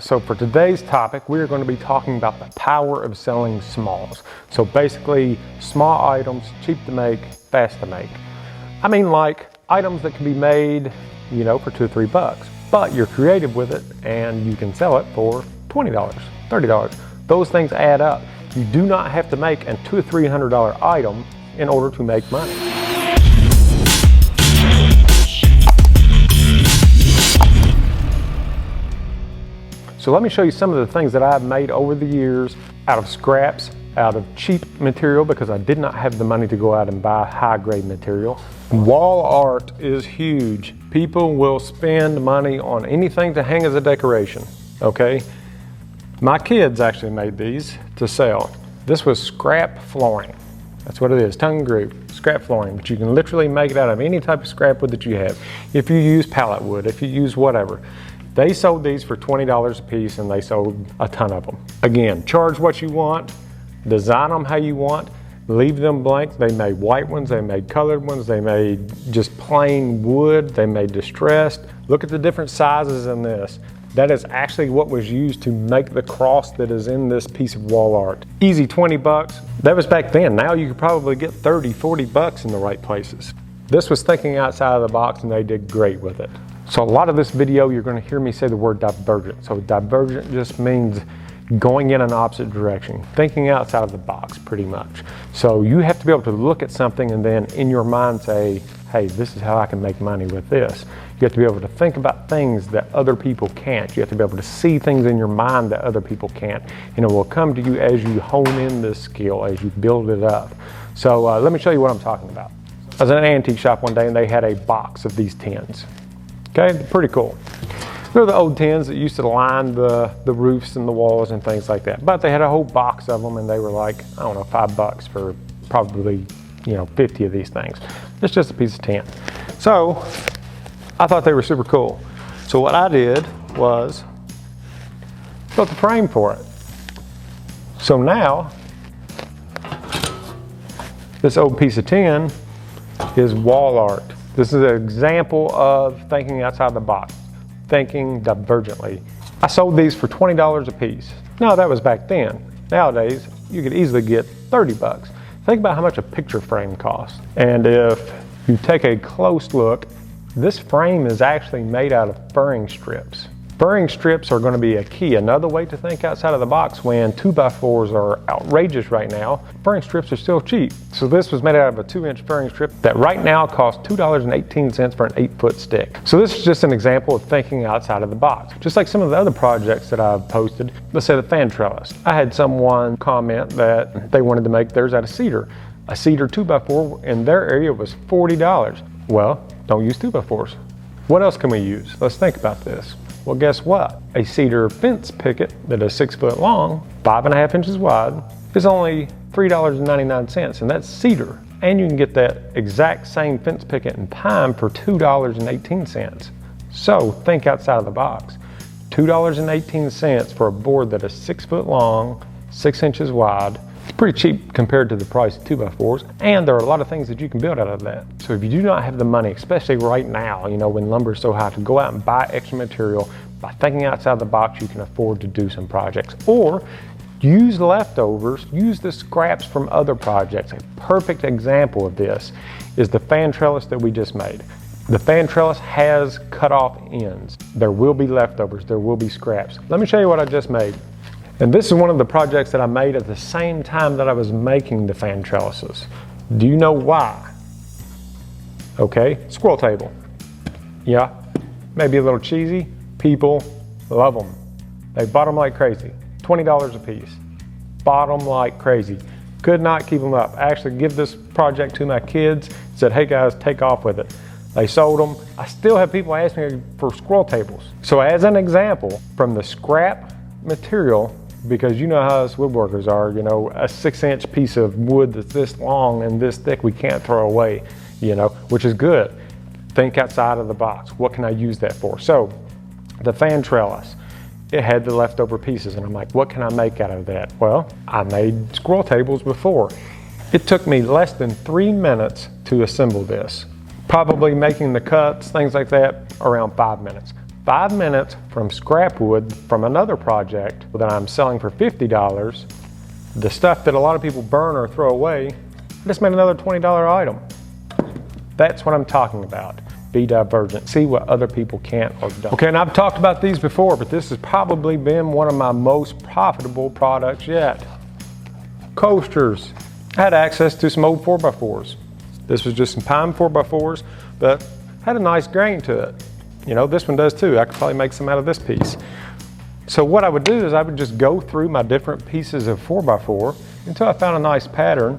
So for today's topic, we're going to be talking about the power of selling smalls. So basically, small items, cheap to make, fast to make. I mean, like items that can be made, you know, for $2 or $3, but you're creative with it and you can sell it for $20, $30. Those things add up. You do not have to make a $200 or $300 item in order to make money. So let me show you some of the things that I've made over the years out of scraps, out of cheap material, because I did not have the money to go out and buy high-grade material. Wall art is huge. People will spend money on anything to hang as a decoration, okay? My kids actually made these to sell. This was scrap flooring. That's what it is, tongue and groove, scrap flooring. But you can literally make it out of any type of scrap wood that you have. If you use pallet wood, if you use whatever. They sold these for $20 a piece and they sold a ton of them. Again, charge what you want, design them how you want, leave them blank. They made white ones, they made colored ones, they made just plain wood, they made distressed. Look at the different sizes in this. That is actually what was used to make the cross that is in this piece of wall art. Easy, $20. That was back then. Now you could probably get $30, $40 in the right places. This was thinking outside of the box and they did great with it. So a lot of this video, you're going to hear me say the word divergent. So divergent just means going in an opposite direction, thinking outside of the box pretty much. So you have to be able to look at something and then in your mind say, hey, this is how I can make money with this. You have to be able to think about things that other people can't. You have to be able to see things in your mind that other people can't. And it will come to you as you hone in this skill, as you build it up. So let me show you what I'm talking about. I was in an antique shop one day and they had a box of these tins. Okay, pretty cool. They're the old tins that used to line the roofs and the walls and things like that. But they had a whole box of them and they were like, I don't know, $5 for probably, 50 of these things. It's just a piece of tin. So I thought they were super cool. So what I did was built the frame for it. So now this old piece of tin is wall art. This is an example of thinking outside the box, thinking divergently. I sold these for $20 a piece. Now that was back then. Nowadays, you could easily get $30. Think about how much a picture frame costs. And if you take a close look, this frame is actually made out of furring strips. Furring strips are going to be a key. Another way to think outside of the box when 2x4s are outrageous right now, furring strips are still cheap. So this was made out of a 2-inch furring strip that right now costs $2.18 for an 8-foot stick. So this is just an example of thinking outside of the box. Just like some of the other projects that I've posted, let's say the fan trellis. I had someone comment that they wanted to make theirs out of cedar. A cedar 2x4 in their area was $40. Well, don't use 2x4s. What else can we use? Let's think about this. Well, guess what? A cedar fence picket that is 6 foot long, 5.5 inches wide, is only $3.99, and that's cedar. And you can get that exact same fence picket in pine for $2.18. So think outside of the box. $2.18 for a board that is 6 foot long, 6 inches wide. It's pretty cheap compared to the price of 2x4s, and there are a lot of things that you can build out of that. So if you do not have the money, especially right now, when lumber is so high, to go out and buy extra material, by thinking outside the box, you can afford to do some projects. Or use leftovers, use the scraps from other projects. A perfect example of this is the fan trellis that we just made. The fan trellis has cut off ends. There will be leftovers, there will be scraps. Let me show you what I just made. And this is one of the projects that I made at the same time that I was making the fan trellises. Do you know why? Okay, squirrel table. Yeah, maybe a little cheesy. People love them. They bought them like crazy. $20 a piece. Bought them like crazy. Could not keep them up. I actually give this project to my kids. Said, hey guys, take off with it. They sold them. I still have people ask me for squirrel tables. So as an example, from the scrap material, because you know how us woodworkers are, a 6-inch piece of wood that's this long and this thick we can't throw away, which is good. Think outside of the box. What can I use that for? So the fan trellis, it had the leftover pieces and I'm like, what can I make out of that? Well, I made squirrel tables before. It took me less than 3 minutes to assemble this. Probably making the cuts, things like that, around 5 minutes. 5 minutes from scrap wood from another project that I'm selling for $50, the stuff that a lot of people burn or throw away, I just made another $20 item. That's what I'm talking about. Be divergent. See what other people can't or don't. Okay, and I've talked about these before, but this has probably been one of my most profitable products yet. Coasters. I had access to some old 4x4s. This was just some pine 4x4s, but had a nice grain to it. You know, this one does too. I could probably make some out of this piece. So what I would do is I would just go through my different pieces of 4x4 until I found a nice pattern,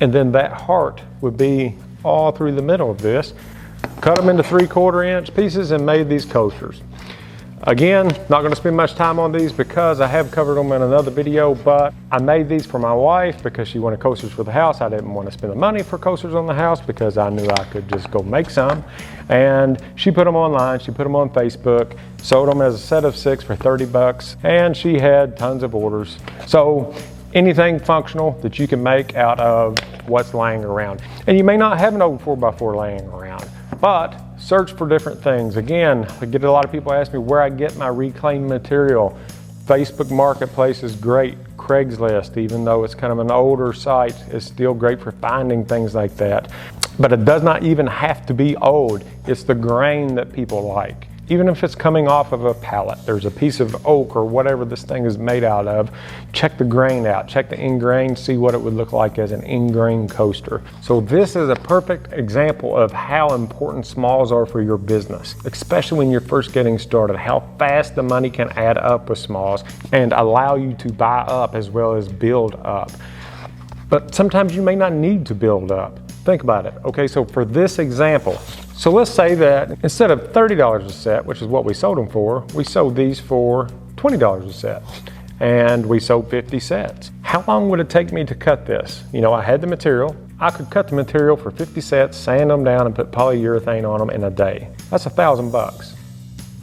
and then that heart would be all through the middle of this. Cut them into 3/4 inch pieces and made these coasters. Again, not gonna spend much time on these because I have covered them in another video, but I made these for my wife because she wanted coasters for the house. I didn't want to spend the money for coasters on the house because I knew I could just go make some. And she put them online, she put them on Facebook, sold them as a set of 6 for 30 bucks, and she had tons of orders. So anything functional that you can make out of what's laying around. And you may not have an old 4x4 laying around, but search for different things. Again, I get a lot of people ask me where I get my reclaimed material. Facebook Marketplace is great. Craigslist, even though it's kind of an older site, is still great for finding things like that. But it does not even have to be old. It's the grain that people like. Even if it's coming off of a pallet, there's a piece of oak or whatever this thing is made out of, check the grain out, check the end grain, see what it would look like as an end grain coaster. So this is a perfect example of how important smalls are for your business, especially when you're first getting started, how fast the money can add up with smalls and allow you to buy up as well as build up. But sometimes you may not need to build up. Think about it. Okay, so for this example, so let's say that instead of $30 a set, which is what we sold them for, we sold these for $20 a set, and we sold 50 sets. How long would it take me to cut this? You know, I had the material. I could cut the material for 50 sets, sand them down, and put polyurethane on them in a day. That's $1,000 bucks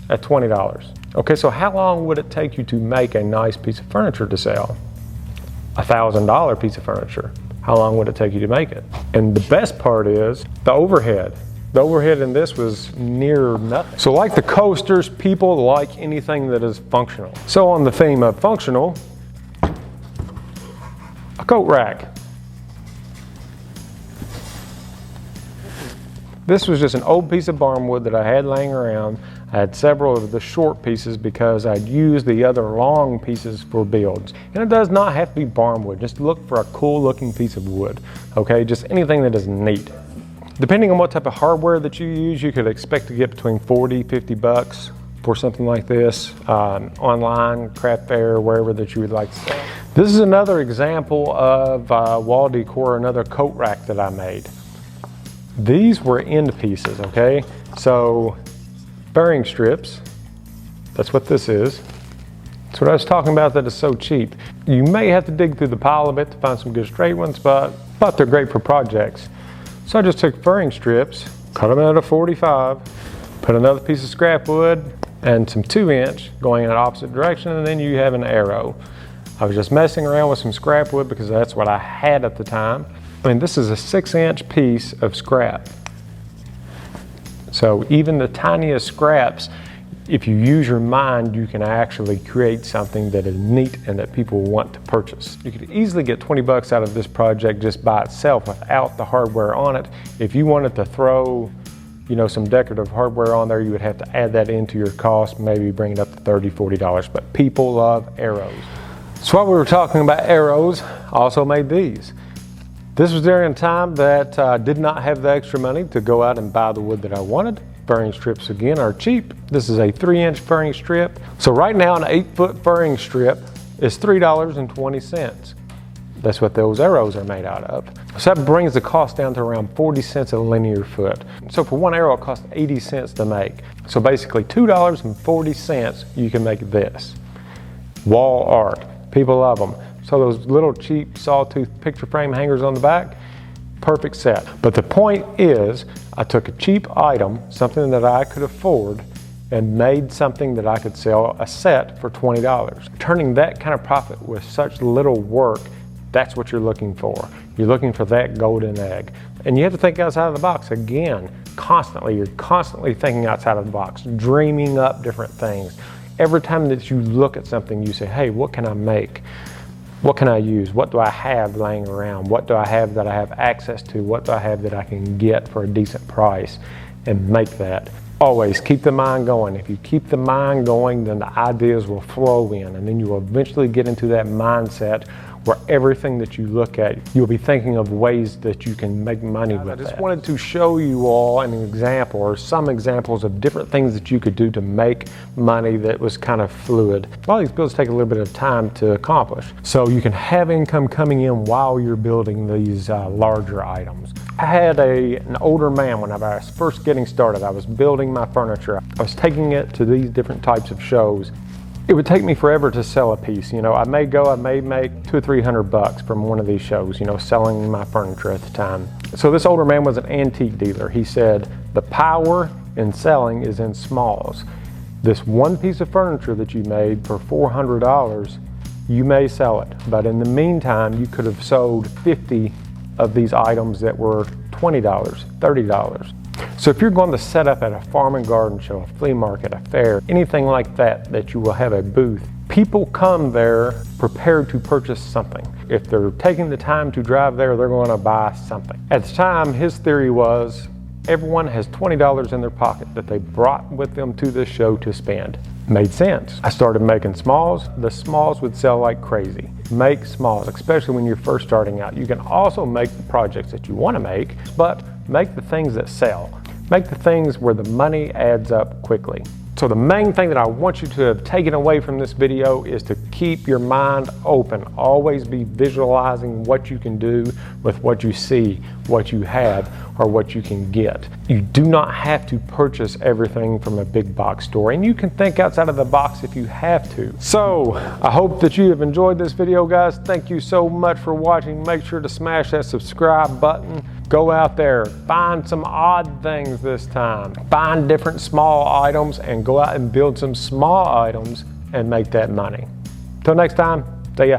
at $20. Okay, so how long would it take you to make a nice piece of furniture to sell? $1,000 piece of furniture. How long would it take you to make it? And the best part is the overhead. The overhead in this was near nothing. So like the coasters, people like anything that is functional. So on the theme of functional, a coat rack. This was just an old piece of barn wood that I had laying around. I had several of the short pieces because I'd used the other long pieces for builds. And it does not have to be barn wood. Just look for a cool looking piece of wood. Okay, just anything that is neat. Depending on what type of hardware that you use, you could expect to get between 40, 50 bucks for something like this, online, craft fair, wherever that you would like to sell. This is another example of wall decor, another coat rack that I made. These were end pieces, okay? So bearing strips, that's what this is. That's what I was talking about, that is so cheap. You may have to dig through the pile a bit to find some good straight ones, but they're great for projects. So I just took furring strips, cut them out of 45, put another piece of scrap wood and some 2-inch going in the opposite direction, and then you have an arrow. I was just messing around with some scrap wood because that's what I had at the time. I mean, this is a 6-inch piece of scrap. So even the tiniest scraps, if you use your mind, you can actually create something that is neat and that people want to purchase. You could easily get 20 bucks out of this project just by itself without the hardware on it. If you wanted to throw, you know, some decorative hardware on there, you would have to add that into your cost, maybe bring it up to $30, $40, but people love arrows. So while we were talking about arrows, I also made these. This was during a time that I did not have the extra money to go out and buy the wood that I wanted. Furring strips again are cheap. This is a 3-inch furring strip. So right now an 8-foot furring strip is $3.20. That's what those arrows are made out of. So that brings the cost down to around 40 cents a linear foot. So for one arrow it costs 80 cents to make. So basically $2.40 you can make this. Wall art, people love them. So those little cheap sawtooth picture frame hangers on the back, perfect set. But the point is, I took a cheap item, something that I could afford, and made something that I could sell a set for $20. Turning that kind of profit with such little work, that's what you're looking for. You're looking for that golden egg. And you have to think outside of the box. Again, You're constantly thinking outside of the box, dreaming up different things. Every time that you look at something, you say, hey, what can I make? What can I use? What do I have laying around? What do I have that I have access to? What do I have that I can get for a decent price? And make that. Always keep the mind going. If you keep the mind going, then the ideas will flow in, and then you will eventually get into that mindset where everything that you look at, you'll be thinking of ways that you can make money with it. I just wanted to show you all an example, or some examples of different things that you could do to make money that was kind of fluid. A lot of these builds take a little bit of time to accomplish. So you can have income coming in while you're building these larger items. I had an older man when I was first getting started. I was building my furniture. I was taking it to these different types of shows. It would take me forever to sell a piece. You know, I may make $200 or $300 from one of these shows, you know, selling my furniture at the time. So this older man was an antique dealer. He said, the power in selling is in smalls. This one piece of furniture that you made for $400, you may sell it. But in the meantime, you could have sold 50 of these items that were $20, $30. So if you're going to set up at a farm and garden show, a flea market, a fair, anything like that, that you will have a booth, people come there prepared to purchase something. If they're taking the time to drive there, they're going to buy something. At the time, his theory was everyone has $20 in their pocket that they brought with them to this show to spend. Made sense. I started making smalls. The smalls would sell like crazy. Make smalls, especially when you're first starting out. You can also make the projects that you want to make, but make the things that sell. Make the things where the money adds up quickly. So the main thing that I want you to have taken away from this video is to keep your mind open. Always be visualizing what you can do with what you see, what you have, or what you can get. You do not have to purchase everything from a big box store, and you can think outside of the box if you have to. So I hope that you have enjoyed this video, guys. Thank you so much for watching. Make sure to smash that subscribe button. Go out there, find some odd things this time. Find different small items and go out and build some small items and make that money. Till next time, see ya.